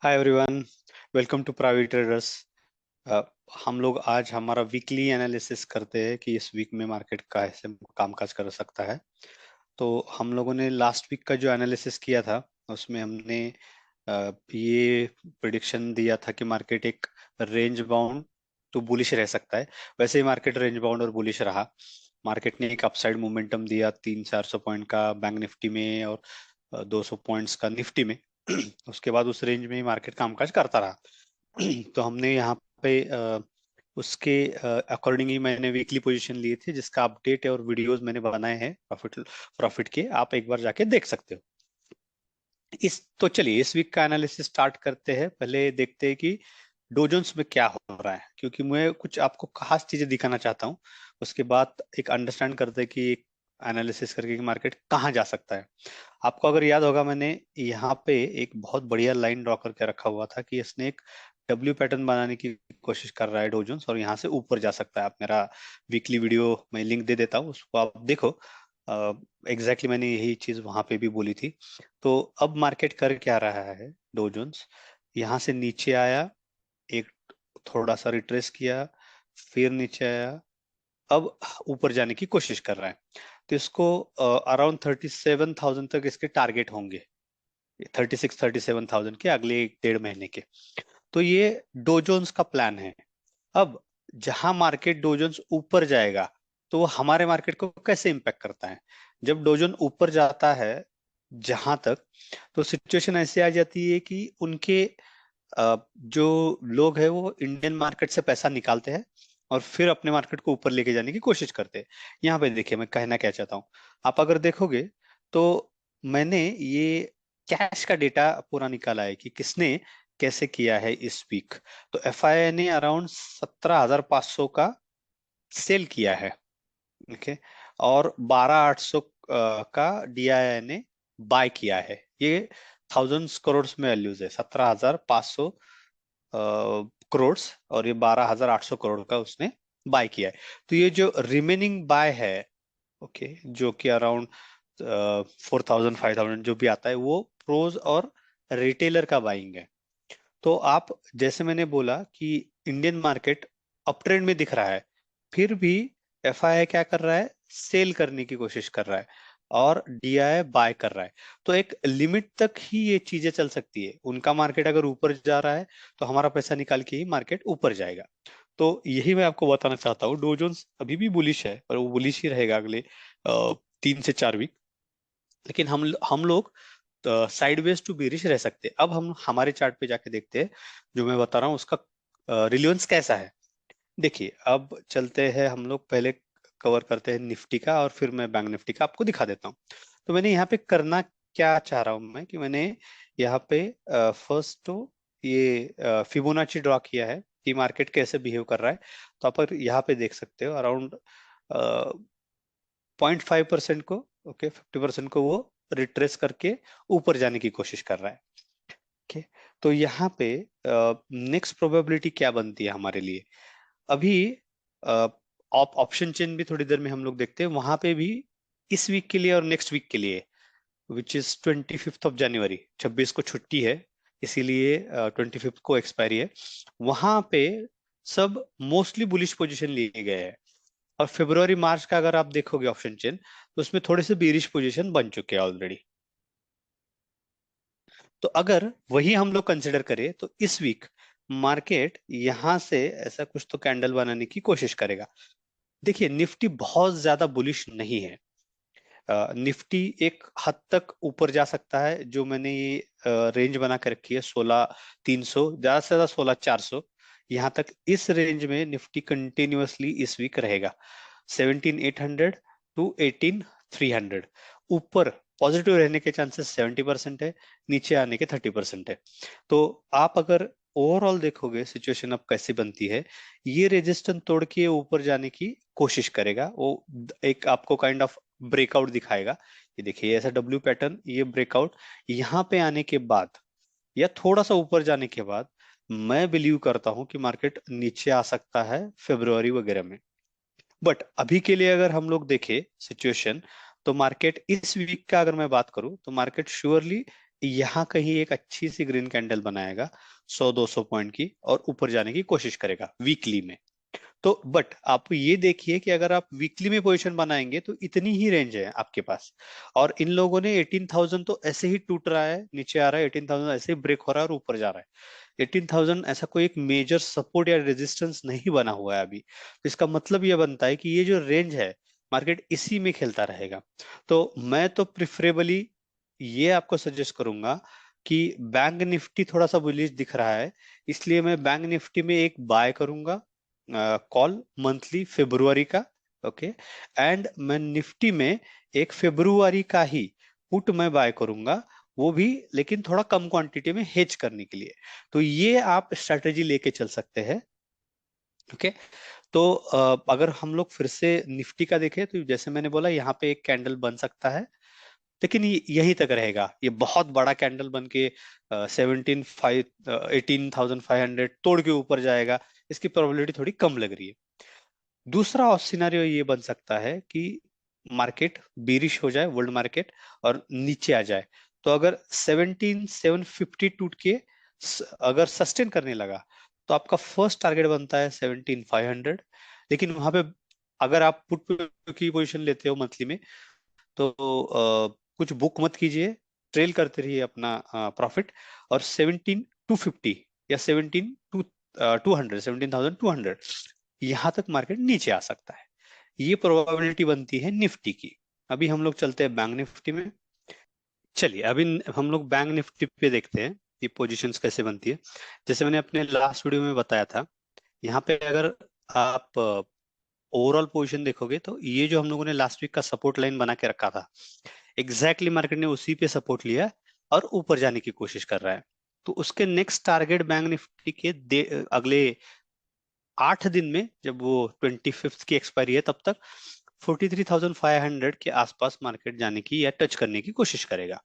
Hi everyone, welcome to private traders. हम लोग आज हमारा वीकली एनालिसिस करते हैं कि इस वीक में मार्केट कैसे कामकाज कर सकता है। तो हम लोगों ने लास्ट वीक का जो एनालिसिस किया था उसमें हमने ये प्रिडिक्शन दिया था कि मार्केट एक रेंज बाउंड तो बुलिश रह सकता है। वैसे ही मार्केट रेंज बाउंड और बुलिश रहा। मार्केट ने एक अपसाइड मोमेंटम दिया 300-400 पॉइंट का बैंक निफ्टी में और 200 पॉइंट्स का निफ्टी में। उसके बाद उस रेंज में ही मार्केट कामकाज करता रहा। तो हमने यहाँ पे उसके अकॉर्डिंग ही मैंने वीकली पोजीशन लिए थे, जिसका अपडेट और वीडियोस मैंने बनाए हैं प्रॉफिट प्रॉफिट के। आप एक बार जाके देख सकते हो। चलिए इस वीक का एनालिसिस स्टार्ट करते हैं। पहले देखते हैं कि डोजोन्स में क्या हो रहा है, क्योंकि मैं कुछ आपको खास चीजें दिखाना चाहता हूँ। उसके बाद एक अंडरस्टैंड करते हैं कि एक एनालिसिस करके कि मार्केट कहाँ जा सकता है। आपको अगर याद होगा, मैंने यहाँ पे एक बहुत बढ़िया लाइन ड्रॉ करके रखा हुआ था कि इसने एक डब्ल्यू पैटर्न बनाने की कोशिश कर रहा है डोजोन्स, और यहाँ से ऊपर जा सकता है। आप मेरा वीकली वीडियो मैं लिंक दे देता हूँ, उसको आप देखो। एग्जैक्टली मैंने यही चीज वहां पे भी बोली थी। तो अब मार्केट कर क्या रहा है, डोजोन्स यहाँ से नीचे आया, एक थोड़ा सा रिट्रेस किया, फिर नीचे आया, अब ऊपर जाने की कोशिश कर रहा है। तो इसको अराउंड 37,000 तक इसके टारगेट होंगे, 36-37,000 के अगले 1-1.5 महीने के। तो ये डोजोन्स का प्लान है। अब जहां मार्केट डोजोन्स ऊपर जाएगा तो वो हमारे मार्केट को कैसे इम्पेक्ट करता है। जब डोजोन ऊपर जाता है जहां तक, तो सिचुएशन ऐसे आ जाती है कि उनके जो लोग हैं वो इंडियन मार्केट से पैसा निकालते हैं और फिर अपने मार्केट को ऊपर लेके जाने की कोशिश करते हैं। यहाँ पे देखिए मैं कहना क्या चाहता हूँ। आप अगर देखोगे तो मैंने ये कैश का डेटा पूरा निकाला है कि किसने कैसे किया है इस वीक। तो एफआईआई ने अराउंड 17,500 का सेल किया है। ओके। और 12,800 का डीआईआई ने बाय किया है। ये थाउजेंड्स करोड़ में वैल्यूज है, 17,500 करोड़, और ये 12,800 करोड़ का उसने बाय किया है। तो ये जो रिमेनिंग बाय है, ओके, जो कि अराउंड 4,000-5,000 जो भी आता है, वो प्रोज और रिटेलर का बाइंग है। तो आप, जैसे मैंने बोला कि इंडियन मार्केट अप ट्रेंड में दिख रहा है, फिर भी एफआईआई क्या कर रहा है, सेल करने की कोशिश कर रहा है और डीआईआई बाय कर रहा है। तो एक लिमिट तक ही ये चीजें चल सकती है। उनका मार्केट अगर ऊपर जा रहा है तो हमारा पैसा निकाल के ही मार्केट ऊपर जाएगा। तो यही मैं आपको बताना चाहता हूँ। डो जोन्स अभी भी बुलिश है और वो बुलिश ही रहेगा अगले 3 से 4 वीक। लेकिन हम लोग साइडवेज टू बेरिश रह सकते हैं। अब हम हमारे चार्ट पे जाके देखते हैं जो मैं बता रहा हूँ उसका रिलीवेंस कैसा है। देखिए अब चलते हैं, हम लोग पहले कवर करते हैं निफ्टी का और फिर मैं बैंक निफ्टी का आपको दिखा देता हूँ। तो मैंने यहाँ पे करना क्या चाह रहा हूँ मैं, कि मैंने यहाँ पे फर्स्ट तो ये फिबोनाची ड्रॉ किया है कि मार्केट कैसे बिहेव कर रहा है। तो आप यहाँ पे देख सकते हो अराउंड 0.5% को, ओके, 50% को वो रिट्रेस करके ऊपर जाने की कोशिश कर रहा है। ओके। तो यहाँ पे नेक्स्ट प्रोबेबिलिटी क्या बनती है हमारे लिए। अभी ऑप्शन चेन भी थोड़ी देर में हम लोग देखते हैं, वहां पे भी इस वीक के लिए और नेक्स्ट वीक के लिए, विच इज 25 जनवरी, 26 को छुट्टी है, इसीलिए 25 को एक्सपायरी है। वहां पे सब मोस्टली बुलिश पोजीशन लिए गए हैं। और फरवरी मार्च का अगर आप देखोगे ऑप्शन चेन, तो उसमें थोड़े से बेरिश पोजीशन बन चुके हैं ऑलरेडी। तो अगर वही हम लोग कंसिडर करें तो इस वीक मार्केट यहां से ऐसा कुछ तो कैंडल बनाने की कोशिश करेगा। देखिए निफ्टी बहुत ज्यादा बुलिश नहीं है। निफ्टी एक हद तक ऊपर जा सकता है, जो मैंने ये रेंज बना के रखी है 16,300, ज्यादा से ज्यादा 16,400। यहाँ तक इस रेंज में निफ्टी कंटिन्यूअसली इस वीक रहेगा। 17,800 टू 18,300 ऊपर पॉजिटिव रहने के चांसेस 70% है, नीचे आने के 30% है। तो आप अगर ओवरऑल देखोगे सिचुएशन अब कैसी बनती है, ये रेजिस्टेंस तोड़ के ऊपर जाने की कोशिश करेगा वो। एक आपको काइंड ऑफ ब्रेकआउट दिखाएगा। ये देखिए ऐसा डब्ल्यू पैटर्न, ये ब्रेकआउट यहाँ पे आने के बाद या थोड़ा सा ऊपर जाने के बाद, मैं बिलीव करता हूँ कि मार्केट नीचे आ सकता है फरवरी वगैरह में। बट अभी के लिए अगर हम लोग देखें सिचुएशन, तो मार्केट इस वीक का अगर मैं बात करूं तो मार्केट श्योरली यहाँ कहीं एक अच्छी सी ग्रीन कैंडल बनाएगा 100-200 पॉइंट की, और ऊपर जाने की कोशिश करेगा वीकली में। तो बट आप ये देखिए कि अगर आप वीकली में पोजीशन बनाएंगे तो इतनी ही रेंज है आपके पास, और इन लोगों ने 18,000 तो ऐसे ही टूट रहा है, नीचे आ रहा है, 18,000 ऐसे ही ब्रेक हो रहा है और ऊपर जा रहा है। 18,000 ऐसा कोई एक मेजर सपोर्ट या रेजिस्टेंस नहीं बना हुआ है अभी, तो इसका मतलब यह बनता है कि ये जो रेंज है, मार्केट इसी में खेलता रहेगा। तो मैं तो प्रिफरेबली ये आपको सजेस्ट करूंगा कि बैंक निफ्टी थोड़ा सा बुलिश दिख रहा है, इसलिए मैं बैंक निफ्टी में एक बाय करूंगा कॉल मंथली फरवरी का। ओके। एंड मैं निफ्टी में एक फरवरी का ही पुट मैं बाय करूंगा, वो भी लेकिन थोड़ा कम क्वांटिटी में हेज करने के लिए। तो ये आप स्ट्रेटेजी लेके चल सकते हैं। ओके। तो अगर हम लोग फिर से निफ्टी का देखें तो जैसे मैंने बोला यहाँ पे एक कैंडल बन सकता है, लेकिन ये यहीं तक रहेगा। ये बहुत बड़ा कैंडल बन के 18,500 तोड़ के ऊपर जाएगा, इसकी प्रोबेबिलिटी थोड़ी कम लग रही है। दूसरा सिनारियो ये बन सकता है कि मार्केट बीरिश हो जाए, वर्ल्ड मार्केट, और नीचे आ जाए। तो अगर 17,750 टूट के अगर सस्टेन करने लगा, तो आपका फर्स्ट टारगेट बनता है 17,500। लेकिन वहां पे अगर आप पुट की पोजीशन लेते हो मंथली में, तो कुछ बुक मत कीजिए, ट्रेल करते रहिए अपना प्रॉफिट, और 17,250 या 17,200 यहाँ तक मार्केट नीचे आ सकता है। ये प्रोबेबिलिटी बनती है निफ्टी की। अभी हम लोग चलते हैं बैंक निफ्टी में। चलिए अभी हम लोग बैंक निफ्टी पे देखते हैं ये पोजीशंस कैसे बनती है। जैसे मैंने अपने लास्ट वीडियो में बताया था, यहाँ पे अगर आप ओवरऑल पोजीशन देखोगे तो ये जो हम लोगों ने लास्ट वीक का सपोर्ट लाइन बना के रखा था, एग्जैक्टली मार्केट ने उसी पे सपोर्ट लिया और ऊपर जाने की कोशिश कर रहा है। तो उसके नेक्स्ट टारगेट बैंक निफ्टी के अगले 8 दिन में, जब वो 25th की एक्सपायरी है, तब तक 43,500 के आसपास मार्केट जाने की या टच करने की कोशिश करेगा।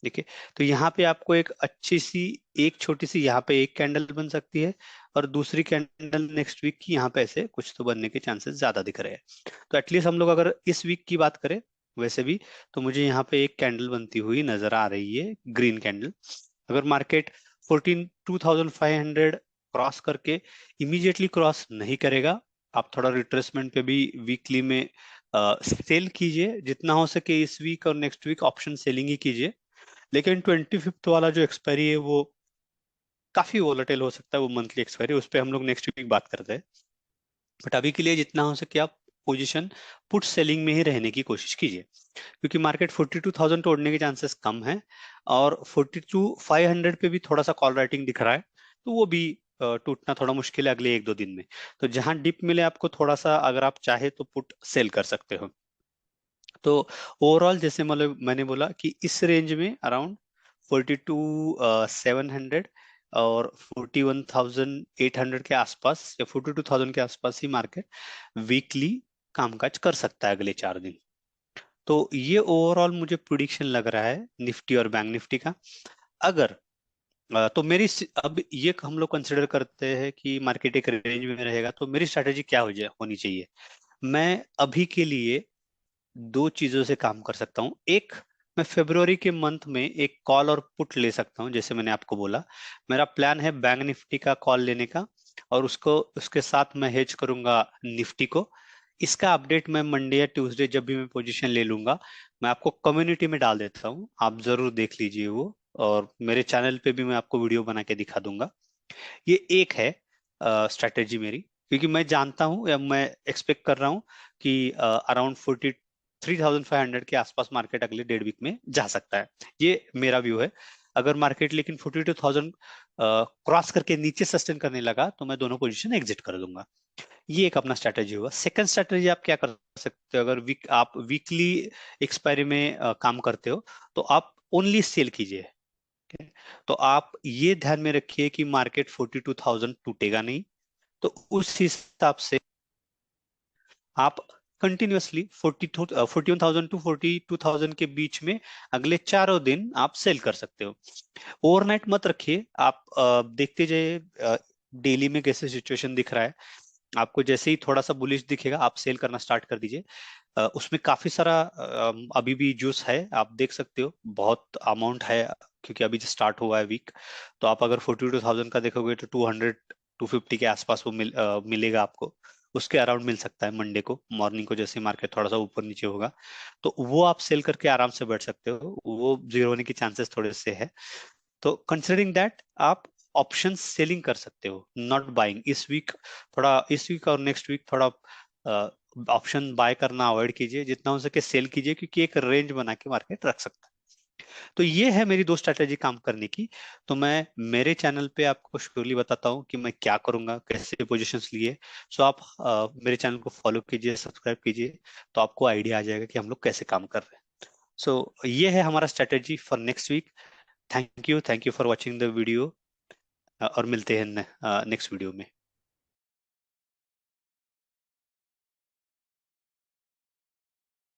देखिए, तो यहाँ पे आपको एक अच्छी सी, एक छोटी सी यहाँ पे एक कैंडल बन सकती है, और दूसरी कैंडल नेक्स्ट वीक की यहाँ पे ऐसे कुछ तो बनने के चांसेस ज्यादा दिख रहे हैं। तो एटलीस्ट हम लोग अगर इस वीक की बात करें वैसे भी, तो मुझे यहाँ पे एक कैंडल बनती हुई नजर आ रही है, ग्रीन कैंडल। अगर मार्केट 14,2,500 क्रॉस करके इमीडिएटली क्रॉस नहीं करेगा, आप थोड़ा रिट्रेसमेंट पे भी वीकली में सेल कीजिए, जितना हो सके इस वीक और नेक्स्ट वीक ऑप्शन सेलिंग ही कीजिए। लेकिन 25th वाला जो एक्सपायरी है वो काफी वोलेटाइल हो सकता है, वो मंथली एक्सपायरी, उस पर हम लोग नेक्स्ट वीक बात करते हैं। बट अभी के लिए जितना हो सके आप पोजीशन पुट सेलिंग में ही रहने की कोशिश कीजिए, क्योंकि मार्केट 42,000 तोड़ने के चांसेस कम है, और 42,500 पे भी थोड़ा सा कॉल राइटिंग दिख रहा है, तो वो भी टूटना थोड़ा मुश्किल है अगले 1-2 दिन में। तो जहां डिप मिले आपको थोड़ा सा, अगर आप चाहे तो पुट सेल कर सकते हो। तो ओवरऑल जैसे मतलब मैंने बोला कि इस रेंज में अराउंड 42,700 और 41,800 के आसपास, या 42,000 के आसपास ही मार्केट वीकली कामकाज कर सकता है अगले 4 दिन। तो ये ओवरऑल मुझे प्रिडिक्शन लग रहा है निफ्टी और बैंक निफ्टी का। अगर तो अब ये हम लोग कंसिडर करते हैं कि मार्केट एक रेंज में रहेगा, तो मेरी स्ट्रैटेजी क्या होनी चाहिए। मैं अभी के लिए दो चीजों से काम कर सकता हूँ। एक, मैं फरवरी के मंथ में एक कॉल और पुट ले सकता हूँ, जैसे मैंने आपको बोला। मेरा प्लान है बैंक निफ्टी का कॉल लेने का, और उसको उसके साथ मैं हेज करूंगा निफ्टी को। इसका अपडेट मैं मंडे या ट्यूसडे जब भी मैं पोजीशन ले लूंगा, मैं आपको कम्युनिटी में डाल देता हूँ, आप जरूर देख लीजिए वो, और मेरे चैनल पे भी मैं आपको वीडियो बना के दिखा दूंगा। ये एक है स्ट्रैटेजी मेरी, क्योंकि मैं जानता हूँ या मैं एक्सपेक्ट कर रहा हूँ कि अराउंड 43,500 के आसपास मार्केट अगले 1.5 वीक में जा सकता है। ये मेरा व्यू है। अगर मार्केट लेकिन 42,000 क्रॉस करके नीचे सस्टेन करने लगा, तो मैं दोनों पोजीशन एग्जिट कर दूंगा। ये एक अपना स्ट्रैटेजी हुआ। सेकंड स्ट्रैटेजी आप क्या कर सकते हो, अगर आप वीकली एक्सपायरी में काम करते हो, तो आप ओनली सेल कीजिए। ठीक है? तो आप ये ध्यान में रखिए कि मार्केट 42,000 टूटेगा नहीं, तो उस हिसाब से आप कंटिन्यूअसली 41,000 टू 42,000 के बीच में अगले 4 दिन आप सेल कर सकते हो। ओवरनाइट मत रखिए आप, देखते जाइए डेली में कैसे सिचुएशन दिख रहा है। आपको जैसे ही थोड़ा सा बुलिश दिखेगा, आप सेल करना स्टार्ट कर दीजिए। उसमें काफी सारा अभी भी जूस है, आप देख सकते हो, बहुत अमाउंट है क्योंकि अभी जो स्टार्ट हुआ है वीक, तो आप अगर 42,000 का देखोगे तो 200 250 के आसपास वो मिलेगा आपको। उसके अराउंड मिल सकता है मंडे को मॉर्निंग को, जैसे मार्केट थोड़ा सा ऊपर नीचे होगा, तो वो आप सेल करके आराम से बैठ सकते हो, वो जीरो होने की चांसेस थोड़े से है। तो कंसिडरिंग दैट आप ऑप्शन सेलिंग कर सकते हो, नॉट बाइंग। इस वीक और नेक्स्ट वीक थोड़ा ऑप्शन बाय करना अवॉइड कीजिए, जितना हो सके सेल कीजिए, क्योंकि एक रेंज बना के मार्केट रख सकता है। तो ये है मेरी दो स्ट्रैटेजी काम करने की। तो मैं मेरे चैनल पे आपको श्योरली बताता हूँ कि मैं क्या करूंगा, कैसे पोजीशंस लिए। सो आप मेरे चैनल को फॉलो कीजिए, सब्सक्राइब कीजिए, तो आपको आइडिया आ जाएगा कि हम लोग कैसे काम कर रहे हैं। सो ये है हमारा strategy for next week. Thank you for watching the video, और मिलते हैं नेक्स्ट वीडियो में।